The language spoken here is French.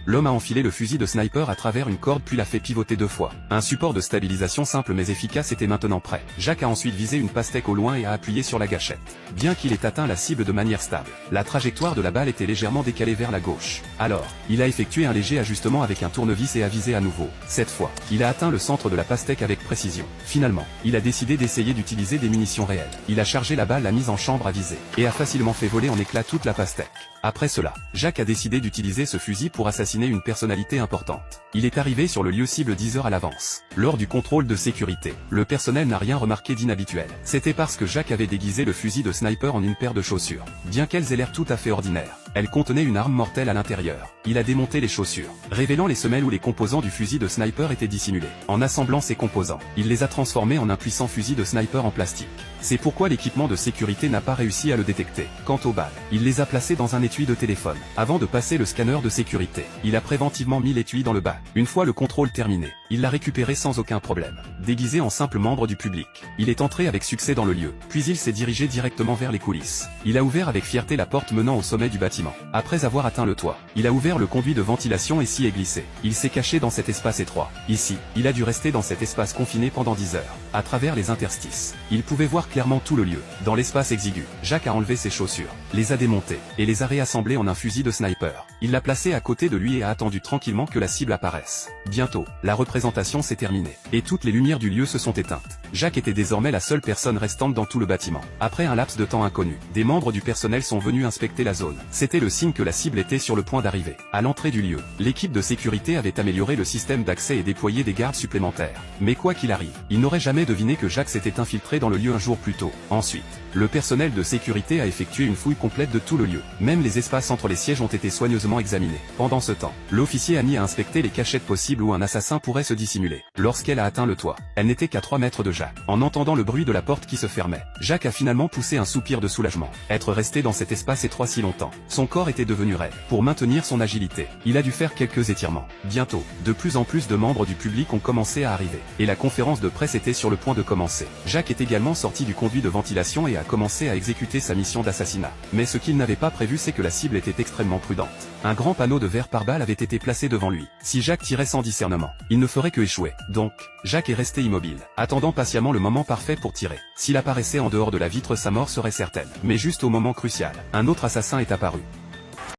L'homme a enfilé le fusil de sniper à travers une corde puis l'a fait pivoter 2 fois. Un support de stabilisation simple mais efficace était maintenant prêt. Jacques a ensuite visé une pastèque au loin et a appuyé sur la gâchette. Bien qu'il ait atteint la cible de manière stable, la trajectoire de la balle était légèrement décalée vers la gauche. Alors, il a effectué un léger ajustement avec un tournevis et a visé à nouveau. Cette fois, il a atteint le centre de la pastèque avec précision. Finalement, il a décidé d'essayer d'utiliser des munitions réelles. Il a chargé la balle à mise en chambre à viser, et a facilement fait voler en éclats toute la pastèque. Après cela, Jacques a décidé d'utiliser ce fusil pour assassiner une personnalité importante. Il est arrivé sur le lieu cible 10 heures à l'avance. Lors du contrôle de sécurité, le personnel n'a rien remarqué d'inhabituel. C'était parce que Jacques avait déguisé le fusil de sniper en une paire de chaussures. Bien qu'elles aient l'air tout à fait ordinaires, elles contenaient une arme mortelle à l'intérieur. Il a démonté les chaussures, révélant les semelles où les composants du fusil de sniper étaient dissimulés. En assemblant ces composants, il les a transformés en un puissant fusil de sniper en plastique. C'est pourquoi l'équipement de sécurité n'a pas réussi à le détecter. Quant aux balles, il les a placées dans un étui de téléphone. Avant de passer le scanner de sécurité, il a préventivement mis l'étui dans le bac. Une fois le contrôle terminé, il l'a récupéré sans aucun problème. Déguisé en simple membre du public, il est entré avec succès dans le lieu, puis il s'est dirigé directement vers les coulisses. Il a ouvert avec fierté la porte menant au sommet du bâtiment. Après avoir atteint le toit, il a ouvert le conduit de ventilation et s'y est glissé. Il s'est caché dans cet espace étroit. Ici, il a dû rester dans cet espace confiné pendant 10 heures. À travers les interstices, il pouvait voir clairement tout le lieu. Dans l'espace exigu, Jacques a enlevé ses chaussures, les a démontées, et les a réassemblées en un fusil de sniper. Il l'a placé à côté de lui et a attendu tranquillement que la cible apparaisse. Bientôt, la représentation s'est terminée, et toutes les lumières du lieu se sont éteintes. Jacques était désormais la seule personne restante dans tout le bâtiment. Après un laps de temps inconnu, des membres du personnel sont venus inspecter la zone. C'était le signe que la cible était sur le point d'arriver. À l'entrée du lieu, l'équipe de sécurité avait amélioré le système d'accès et déployé des gardes supplémentaires. Mais quoi qu'il arrive, ils n'auraient jamais deviné que Jacques s'était infiltré dans le lieu un jour plus tôt. Ensuite, le personnel de sécurité a effectué une fouille complète de tout le lieu. Même les espaces entre les sièges ont été soigneusement examinés. Pendant ce temps, l'officier Annie a inspecté les cachettes possibles où un assassin pourrait se dissimuler. Lorsqu'elle a atteint le toit, elle n'était qu'à 3 mètres de Jacques. En entendant le bruit de la porte qui se fermait, Jacques a finalement poussé un soupir de soulagement. Être resté dans cet espace étroit si longtemps, son corps était devenu raide. Pour maintenir son agilité, il a dû faire quelques étirements. Bientôt, de plus en plus de membres du public ont commencé à arriver, et la conférence de presse était sur le point de commencer. Jacques est également sorti du conduit de ventilation et a commencé à exécuter sa mission d'assassinat. Mais ce qu'il n'avait pas prévu, c'est que la cible était extrêmement prudente. Un grand panneau de verre pare-balles avait été placé devant lui. Si Jacques tirait sans discernement, il ne ferait que échouer. Donc, Jacques est resté immobile, attendant patiemment le moment parfait pour tirer. S'il apparaissait en dehors de la vitre, sa mort serait certaine. Mais juste au moment crucial, un autre assassin est apparu.